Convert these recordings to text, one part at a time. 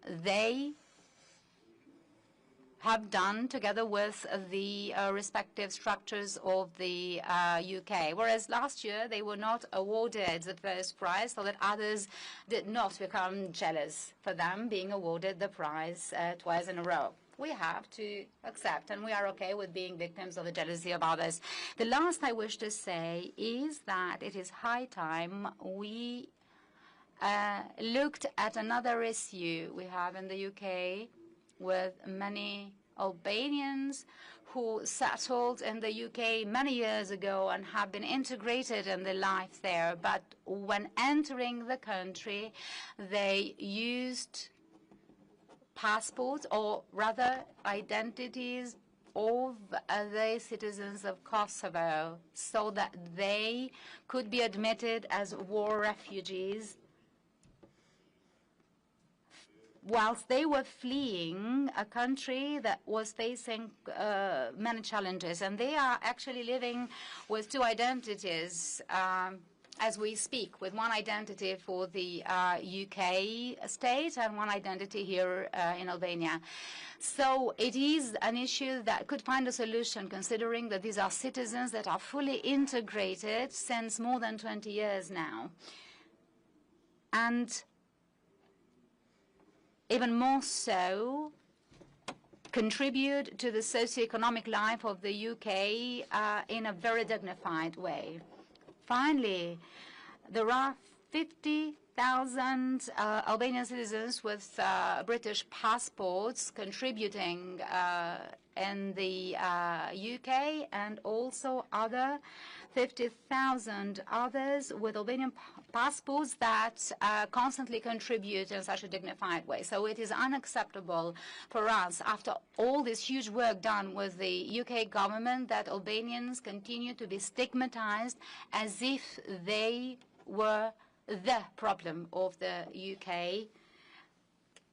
they have done together with the respective structures of the UK. Whereas last year they were not awarded the first prize, so that others did not become jealous for them being awarded the prize twice in a row. We have to accept, and we are okay with being victims of the jealousy of others. The last I wish to say is that it is high time we looked at another issue we have in the UK with many Albanians who settled in the UK many years ago and have been integrated in the life there. But when entering the country, they used passports, or rather identities, of the citizens of Kosovo, so that they could be admitted as war refugees whilst they were fleeing a country that was facing many challenges. And they are actually living with two identities as we speak, with one identity for the UK state and one identity here in Albania. So it is an issue that could find a solution, considering that these are citizens that are fully integrated since more than 20 years now. And even more so, contribute to the socio-economic life of the UK in a very dignified way. Finally, there are 50,000 Albanian citizens with British passports contributing in the UK, and also other 50,000 others with Albanian passports that constantly contribute in such a dignified way. So it is unacceptable for us, after all this huge work done with the UK government, that Albanians continue to be stigmatized as if they were the problem of the UK,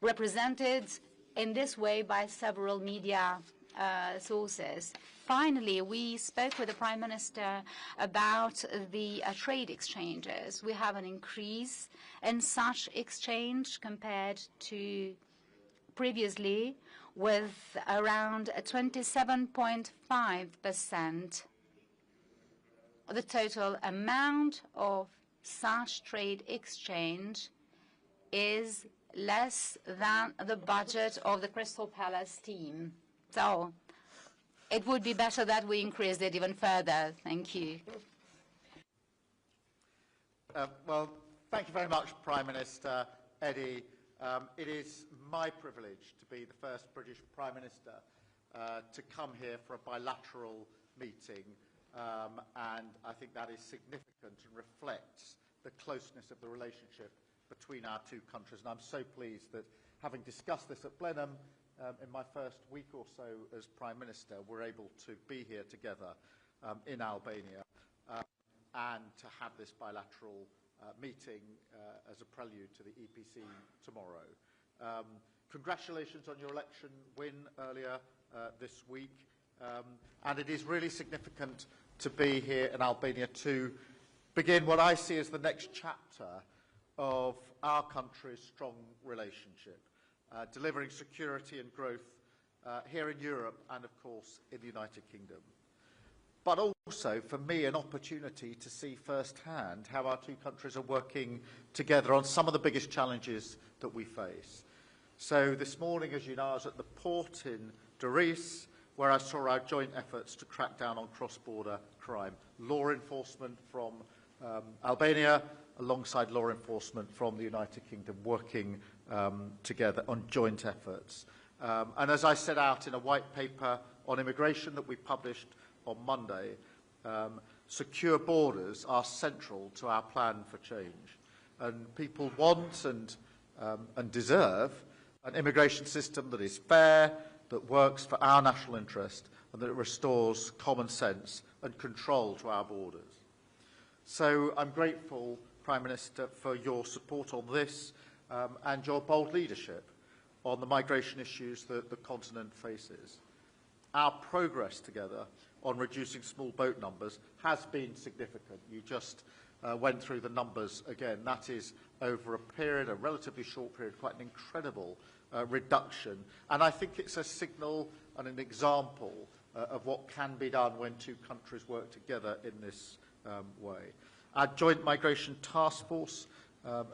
represented in this way by several media sources. Finally, we spoke with the Prime Minister about the trade exchanges. We have an increase in such exchange compared to previously, with around 27.5%. The total amount of such trade exchange is less than the budget of the Crystal Palace team. So it would be better that we increased it even further. Thank you. Well, thank you very much, Prime Minister Eddie. It is my privilege to be the first British Prime Minister to come here for a bilateral meeting, and I think that is significant and reflects the closeness of the relationship between our two countries. And I'm so pleased that, having discussed this at plenum in my first week or so as Prime Minister, we're able to be here together in Albania and to have this bilateral meeting as a prelude to the EPC tomorrow. Congratulations on your election win earlier this week. And it is really significant to be here in Albania to begin what I see as the next chapter of our country's strong relationship, delivering security and growth here in Europe and, of course, in the United Kingdom. But also, for me, an opportunity to see firsthand how our two countries are working together on some of the biggest challenges that we face. So this morning, as you know, I was at the port in Durrës, where I saw our joint efforts to crack down on cross-border crime. Law enforcement from Albania, alongside law enforcement from the United Kingdom, working together on joint efforts. And as I set out in a white paper on immigration that we published on Monday, secure borders are central to our plan for change. And people want and deserve an immigration system that is fair, that works for our national interest, and that restores common sense and control to our borders. So I'm grateful, Prime Minister, for your support on this and your bold leadership on the migration issues that the continent faces. Our progress together on reducing small boat numbers has been significant. You just went through the numbers again. That is over a relatively short period, quite an incredible reduction. And I think it's a signal and an example of what can be done when two countries work together in this way. Our Joint Migration Task Force,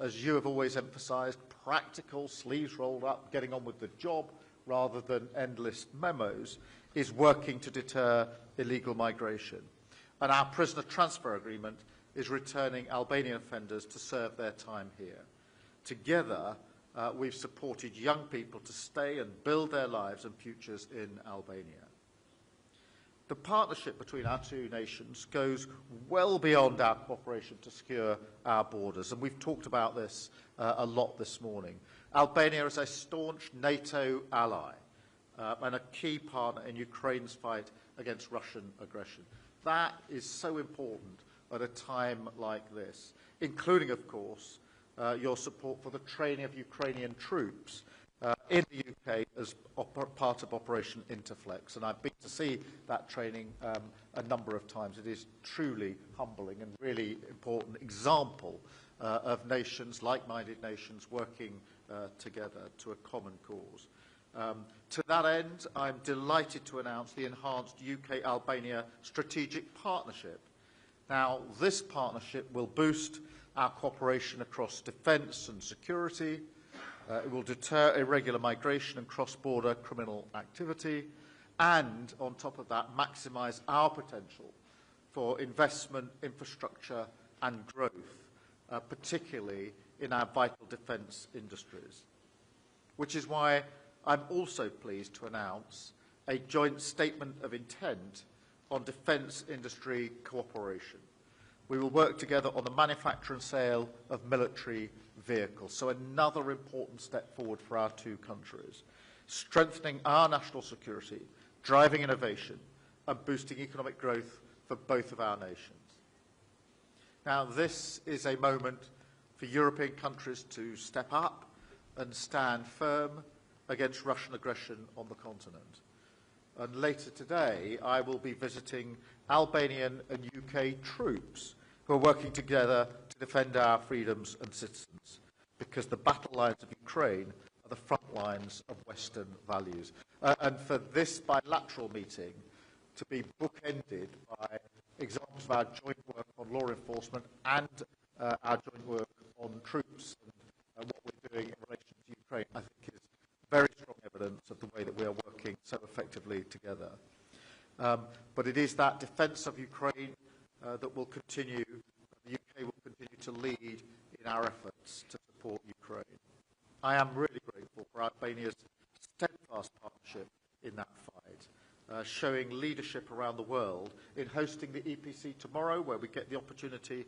as you have always emphasised, practical, sleeves rolled up, getting on with the job rather than endless memos, is working to deter illegal migration. And our prisoner transfer agreement is returning Albanian offenders to serve their time here. Together, we've supported young people to stay and build their lives and futures in Albania. The partnership between our two nations goes well beyond our cooperation to secure our borders, and we've talked about this a lot this morning. Albania is a staunch NATO ally and a key partner in Ukraine's fight against Russian aggression. That is so important at a time like this, including, of course, your support for the training of Ukrainian troops in the UK as part of Operation Interflex. And I've been to see that training a number of times. It is truly humbling and really important example of nations, like-minded nations, working together to a common cause. To that end, I'm delighted to announce the enhanced UK-Albania strategic partnership. Now, this partnership will boost our cooperation across defence and security. It will deter irregular migration and cross-border criminal activity, and, on top of that, maximise our potential for investment, infrastructure and growth, particularly in our vital defence industries. Which is why I'm also pleased to announce a joint statement of intent on defence industry cooperation. We will work together on the manufacture and sale of military vehicles, so another important step forward for our two countries, strengthening our national security, driving innovation and boosting economic growth for both of our nations. Now, this is a moment for European countries to step up and stand firm against Russian aggression on the continent. And later today, I will be visiting Albanian and UK troops who are working together to defend our freedoms and citizens, because the battle lines of Ukraine are the front lines of Western values. And for this bilateral meeting to be bookended by examples of our joint work on law enforcement and our joint work on troops and what we're doing in relation to Ukraine, I think is very strong evidence of the way that we are working so effectively together. But it is that defence of Ukraine that will continue, the UK will continue to lead in our efforts to support Ukraine. I am really grateful for Albania's steadfast partnership in that fight, showing leadership around the world in hosting the EPC tomorrow, where we get the opportunity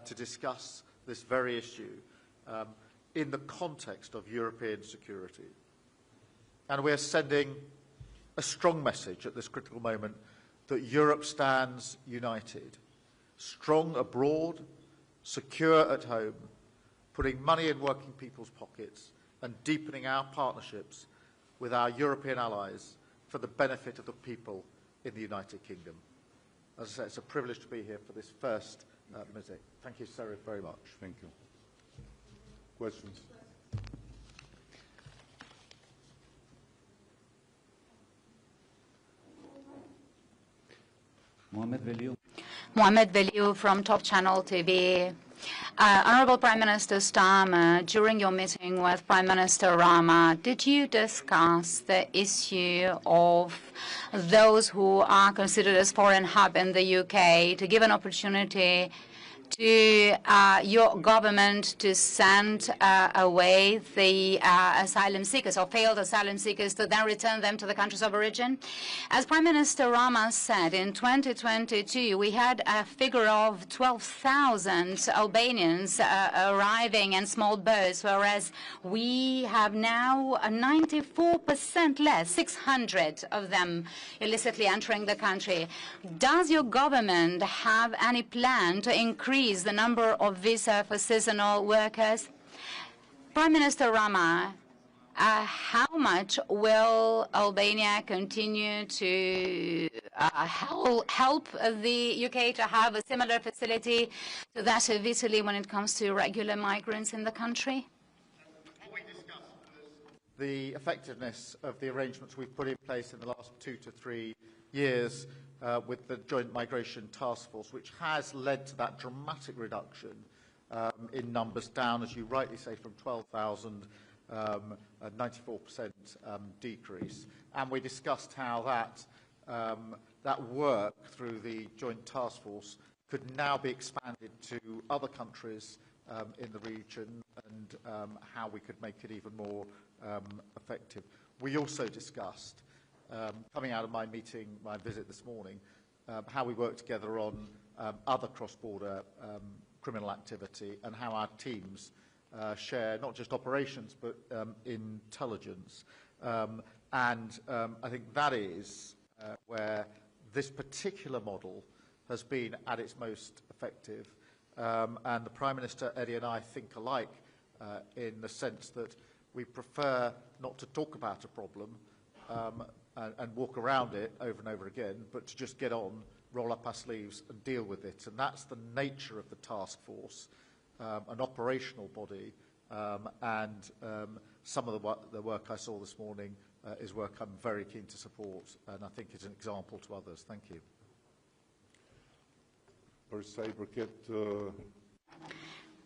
to discuss this very issue in the context of European security. And we are sending a strong message at this critical moment that Europe stands united, strong abroad, secure at home, putting money in working people's pockets and deepening our partnerships with our European allies for the benefit of the people in the United Kingdom. As I say, it's a privilege to be here for this first visit. Thank you so very much. Thank you. Questions? Mohamed Veliu from Top Channel TV. Honourable Prime Minister Starmer, during your meeting with Prime Minister Rama, did you discuss the issue of those who are considered as foreign hub in the UK to give an opportunity to your government to send away the asylum seekers or failed asylum seekers to then return them to the countries of origin? As Prime Minister Rama said, in 2022 we had a figure of 12,000 Albanians arriving in small boats, whereas we have now 94% less, 600 of them illicitly entering the country. Does your government have any plan to increase the number of visa for seasonal workers? Prime Minister Rama, how much will Albania continue to help the UK to have a similar facility to that of Italy when it comes to regular migrants in the country? What we discussed was the effectiveness of the arrangements we've put in place in the last 2 to 3 years with the Joint Migration Task Force, which has led to that dramatic reduction in numbers down, as you rightly say, from 12,000, a 94% decrease. And we discussed how that work through the Joint Task Force could now be expanded to other countries in the region and how we could make it even more effective. We also discussed, coming out of my visit this morning, how we work together on other cross-border criminal activity and how our teams share not just operations but intelligence. And I think that is where this particular model has been at its most effective. And the Prime Minister, Eddie, and I think alike in the sense that we prefer not to talk about a problem and walk around it over and over again, but to just get on, roll up our sleeves and deal with it. And that's the nature of the task force, an operational body, and some of the work I saw this morning is work I'm very keen to support, and I think it's an example to others. Thank you.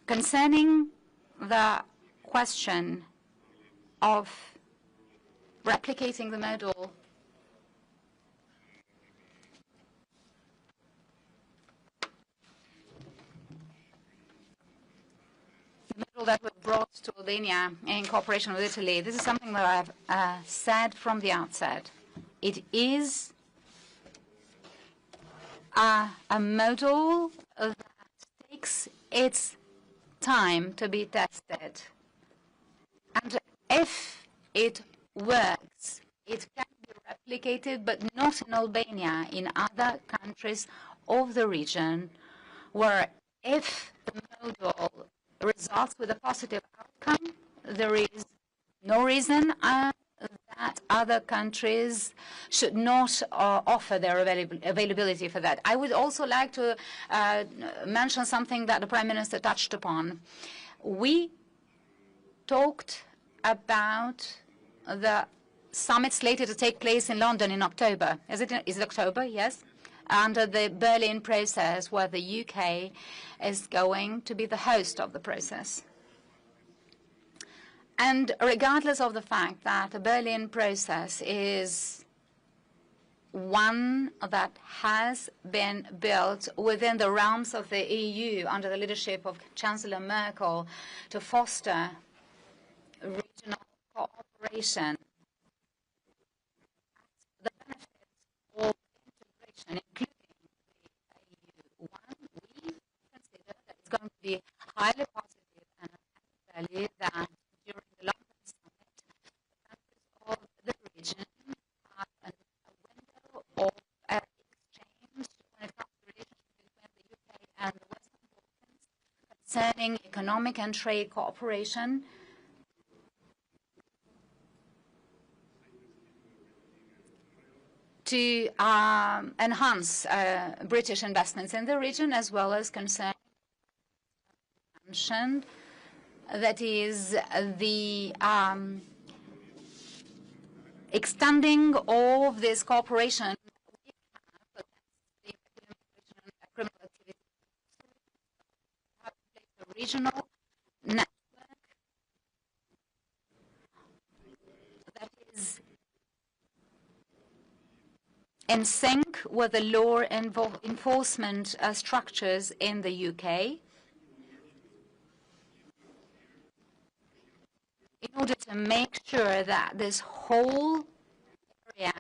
Concerning the question of replicating the model that was brought to Albania in cooperation with Italy, this is something that I've said from the outset. It is a model that takes its time to be tested. And if it works, it can be replicated, but not in Albania, in other countries of the region, where if the model results with a positive outcome, there is no reason that other countries should not offer their availability for that. I would also like to mention something that the Prime Minister touched upon. We talked about the summit slated to take place in London in October. Is it October? Yes. Under the Berlin process, where the UK is going to be the host of the process. And regardless of the fact that the Berlin process is one that has been built within the realms of the EU under the leadership of Chancellor Merkel to foster regional cooperation, the benefits of integration, including the EU1, we consider that it's going to be highly positive and value that during the London summit, the countries of the region have a window of exchange when it comes to relations between the UK and the Western Balkans concerning economic and trade cooperation. To enhance British investments in the region, as well as concerning mentioned, that is the extending of this cooperation we have against the criminal activity. We have a regional network that is in sync with the law enforcement structures in the UK, in order to make sure that this whole area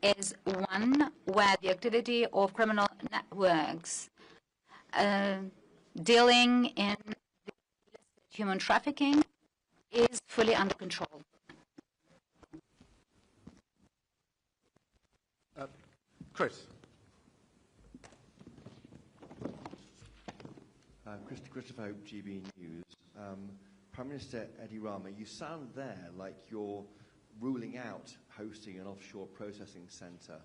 is one where the activity of criminal networks dealing in human trafficking is fully under control. Chris. Christopher Hope, GB News. Prime Minister Eddie Rama, you sound there like you're ruling out hosting an offshore processing centre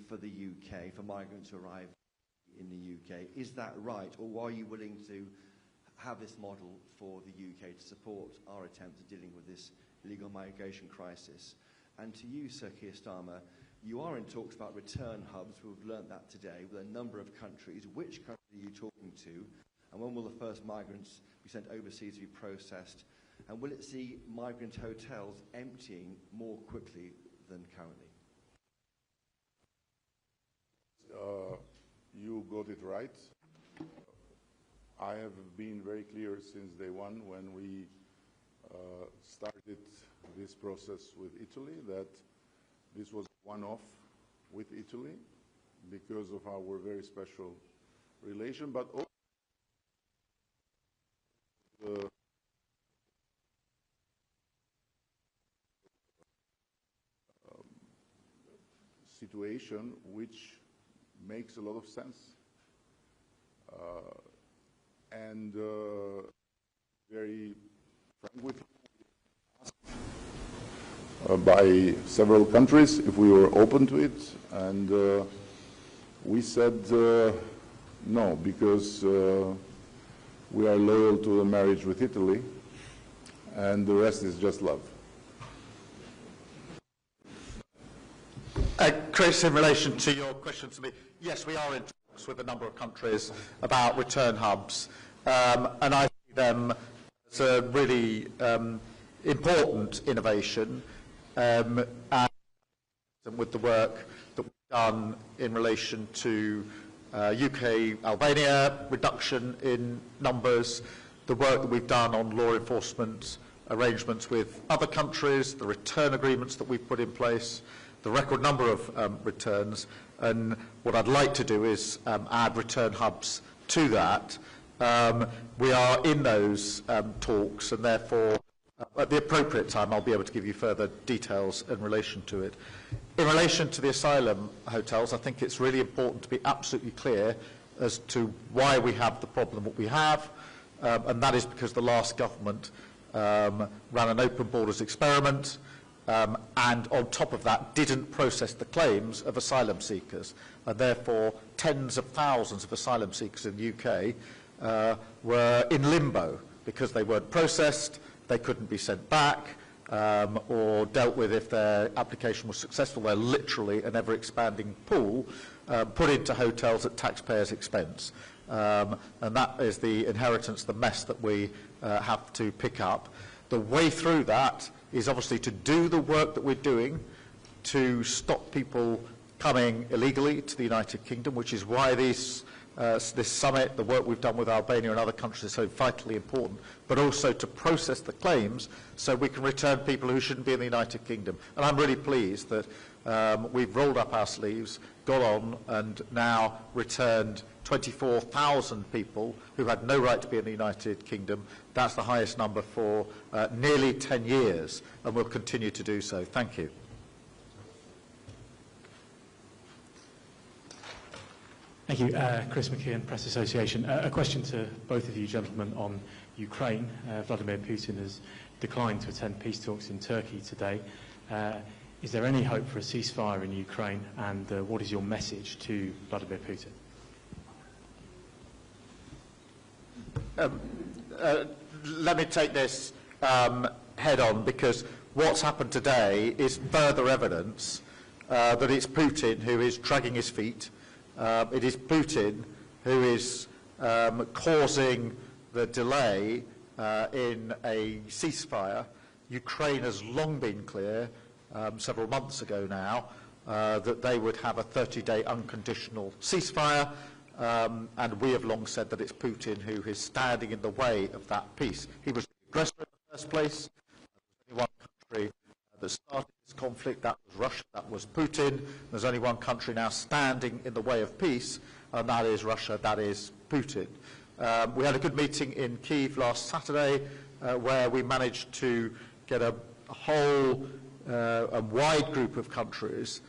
for the UK, for migrants who arrive in the UK. Is that right, or are you willing to have this model for the UK to support our attempt at dealing with this illegal migration crisis? And to you, Sir Keir Starmer, you are in talks about return hubs. We've learnt that today with a number of countries. Which countries are you talking to? And when will the first migrants be sent overseas to be processed? And will it see migrant hotels emptying more quickly than currently? You got it right. I have been very clear since day one when we started this process with Italy that this was one-off with Italy because of our very special relation, but also the situation which makes a lot of sense. And very frank with you, by several countries if we were open to it, and we said no, because we are loyal to the marriage with Italy, and the rest is just love. Chris, in relation to your question to me, yes, we are in talks with a number of countries about return hubs, and I see them as a really important innovation, and with the work that we've done in relation to UK Albania reduction in numbers, the work that we've done on law enforcement arrangements with other countries, the return agreements that we've put in place, the record number of returns, and what I'd like to do is add return hubs to that. We are in those talks, and therefore at the appropriate time I'll be able to give you further details in relation to it. In relation to the asylum hotels, I think it's really important to be absolutely clear as to why we have the problem that we have, and that is because the last government ran an open borders experiment, and on top of that didn't process the claims of asylum seekers, and therefore tens of thousands of asylum seekers in the UK were in limbo because they weren't processed, they couldn't be sent back, or dealt with if their application was successful. They're literally an ever-expanding pool put into hotels at taxpayers' expense. And that is the inheritance, the mess that we have to pick up. The way through that is obviously to do the work that we're doing to stop people coming illegally to the United Kingdom, which is why this summit, the work we've done with Albania and other countries is so vitally important, but also to process the claims so we can return people who shouldn't be in the United Kingdom. And I'm really pleased that we've rolled up our sleeves, got on, and now returned 24,000 people who had no right to be in the United Kingdom. That's the highest number for nearly 10 years, and we'll continue to do so. Thank you. Thank you. Chris McKeon, Press Association. A question to both of you gentlemen on Ukraine. Vladimir Putin has declined to attend peace talks in Turkey today. Is there any hope for a ceasefire in Ukraine, and what is your message to Vladimir Putin? Let me take this head on, because what's happened today is further evidence that it's Putin who is dragging his feet. It is Putin who is causing the delay in a ceasefire. Ukraine has long been clear, several months ago now, that they would have a 30-day unconditional ceasefire, and we have long said that it's Putin who is standing in the way of that peace. He was the aggressor in the first place. There's only one country that started this conflict, that was Russia, that was Putin. There's only one country now standing in the way of peace, and that is Russia, that is Putin. We had a good meeting in Kyiv last Saturday where we managed to get a whole a wide group of countries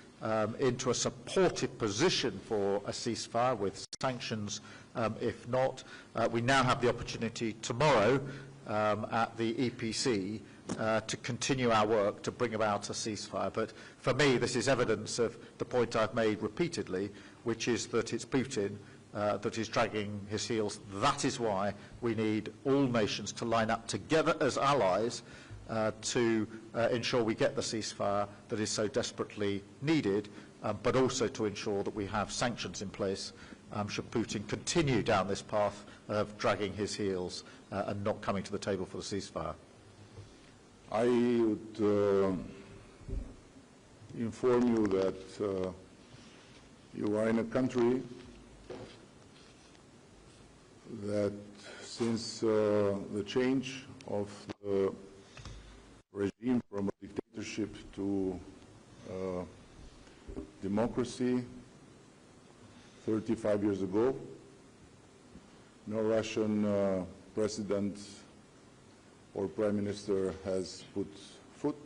into a supportive position for a ceasefire with sanctions if not. We now have the opportunity tomorrow at the EPC to continue our work to bring about a ceasefire. But for me, this is evidence of the point I've made repeatedly, which is that it's Putin that is dragging his heels. That is why we need all nations to line up together as allies to ensure we get the ceasefire that is so desperately needed, but also to ensure that we have sanctions in place should Putin continue down this path of dragging his heels and not coming to the table for the ceasefire. I would inform you that you are in a country that since the change of the regime from a dictatorship to democracy 35 years ago, no Russian president or prime minister has put foot,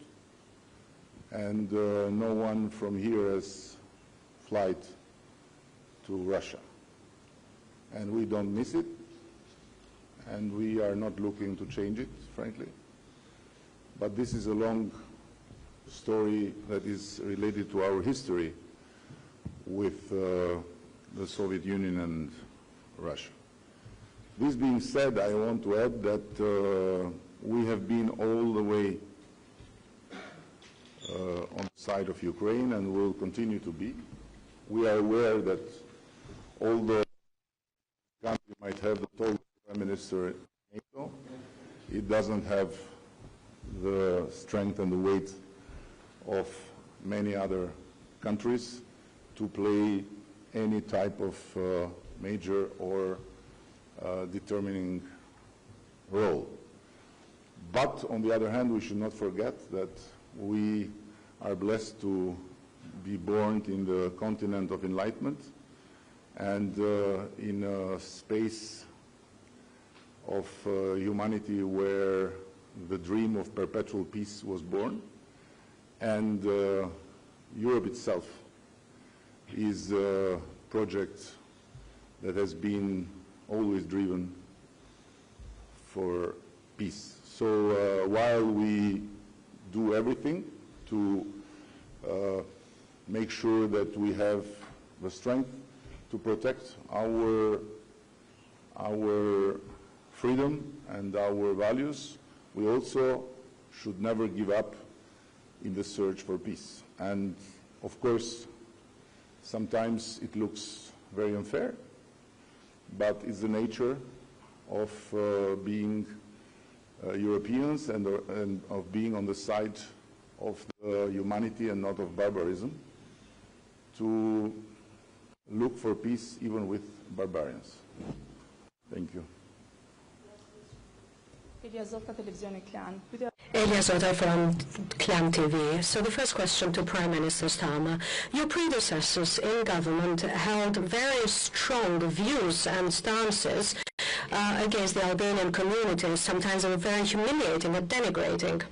and no one from here has flight to Russia. And we don't miss it, and we are not looking to change it, frankly. But this is a long story that is related to our history with the Soviet Union and Russia. This being said, I want to add that we have been all the way on the side of Ukraine and will continue to be. We are aware that although the country might have the tallest prime minister in NATO, it doesn't have the strength and the weight of many other countries to play any type of major or determining role. But on the other hand, we should not forget that we are blessed to be born in the continent of enlightenment and in a space of humanity where the dream of perpetual peace was born. And Europe itself is a project that has been always driven for peace. So while we do everything to make sure that we have the strength to protect our freedom and our values, we also should never give up in the search for peace. And of course, sometimes it looks very unfair, but it's the nature of being Europeans and of being on the side of humanity and not of barbarism, to look for peace even with barbarians. Thank you. Elia Zotta from Clan TV. So the first question to Prime Minister Starmer. Your predecessors in government held very strong views and stances against the Albanian community. Sometimes they were very humiliating and denigrating.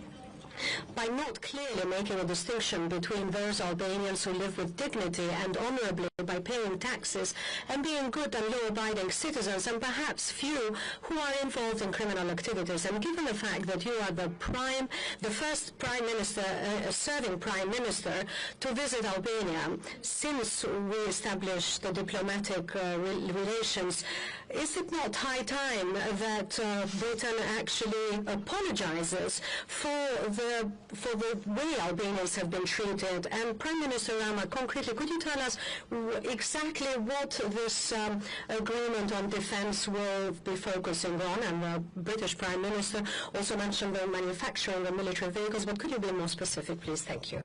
By not clearly making a distinction between those Albanians who live with dignity and honorably by paying taxes and being good and law-abiding citizens, and perhaps few who are involved in criminal activities. And given the fact that you are the first prime minister, serving prime minister to visit Albania since we established the diplomatic relations, is it not high time that Britain actually apologizes for the way Albanians have been treated? And Prime Minister Rama, concretely, could you tell us exactly what this agreement on defense will be focusing on? And the British Prime Minister also mentioned the manufacturing of military vehicles, but could you be more specific, please? Thank you.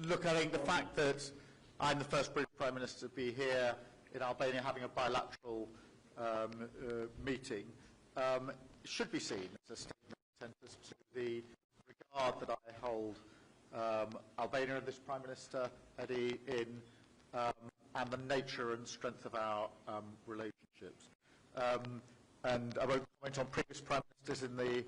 Look, I think the fact that I'm the first British Prime Minister to be here in Albania having a bilateral meeting should be seen as a statement to the regard that I hold Albania and this Prime Minister, Eddie, in and the nature and strength of our relationships. And I won't comment on previous Prime Ministers in the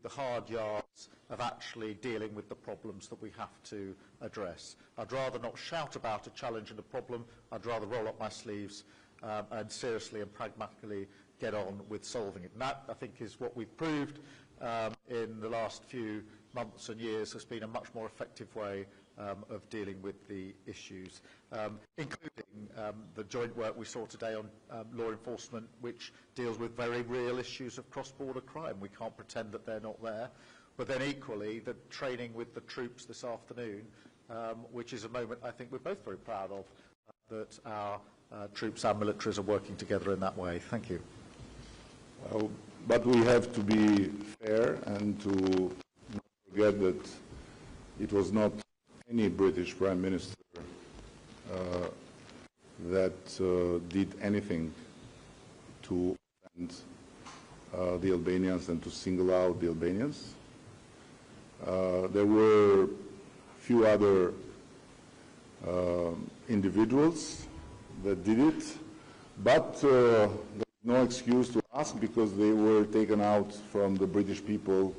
the hard yards of actually dealing with the problems that we have to address. I'd rather not shout about a challenge and a problem. I'd rather roll up my sleeves and seriously and pragmatically get on with solving it. And that, I think, is what we've proved in the last few months and years has been a much more effective way of dealing with the issues, including the joint work we saw today on law enforcement, which deals with very real issues of cross-border crime. We can't pretend that they're not there. But then equally, the training with the troops this afternoon, which is a moment I think we're both very proud of, that our troops and militaries are working together in that way. Thank you. Well, but we have to be fair and to not forget that it was not any British Prime Minister that did anything to offend the Albanians and to single out the Albanians. There were few other individuals that did it, but there's no excuse to ask because they were taken out from the British people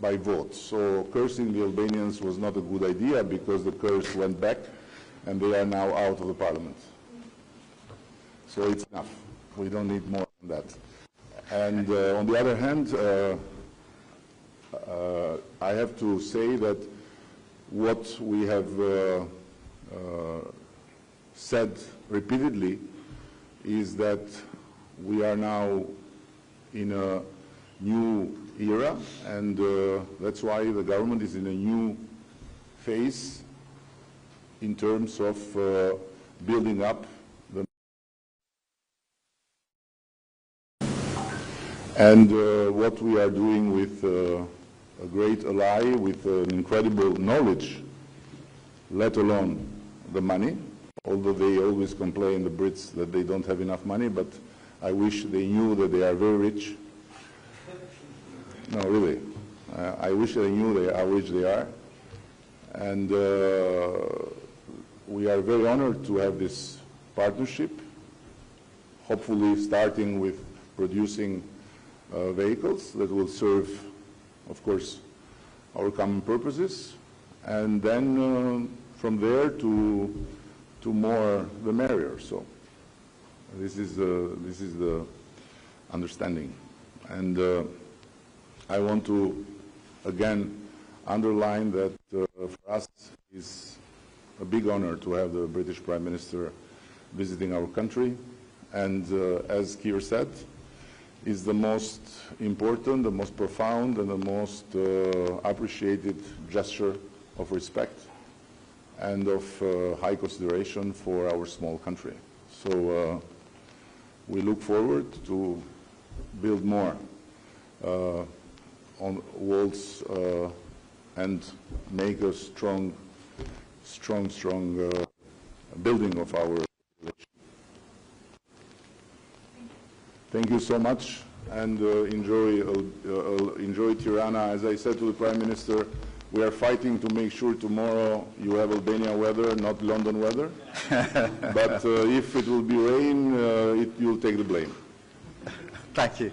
by vote. So cursing the Albanians was not a good idea because the curse went back and they are now out of the parliament. So it's enough. We don't need more than that. And on the other hand, I have to say that what we have said repeatedly is that we are now in a new era, and that's why the government is in a new phase in terms of building up the... And what we are doing with a great ally with an incredible knowledge, let alone the money, although they always complain, the Brits, that they don't have enough money, but I wish they knew that they are very rich. No, really. I wish they knew how rich they are. And we are very honored to have this partnership, hopefully starting with producing vehicles that will serve, of course, our common purposes, and then from there to more the merrier. So this is the understanding, and I want to again underline that for us it's a big honor to have the British Prime Minister visiting our country, and as Keir said, is the most important, the most profound, and the most appreciated gesture of respect and of high consideration for our small country. So we look forward to build more on walls and make a strong building of our relation. Thank you so much, and enjoy Tirana. As I said to the Prime Minister, we are fighting to make sure tomorrow you have Albania weather, not London weather. But if it will be rain, you'll take the blame. Thank you.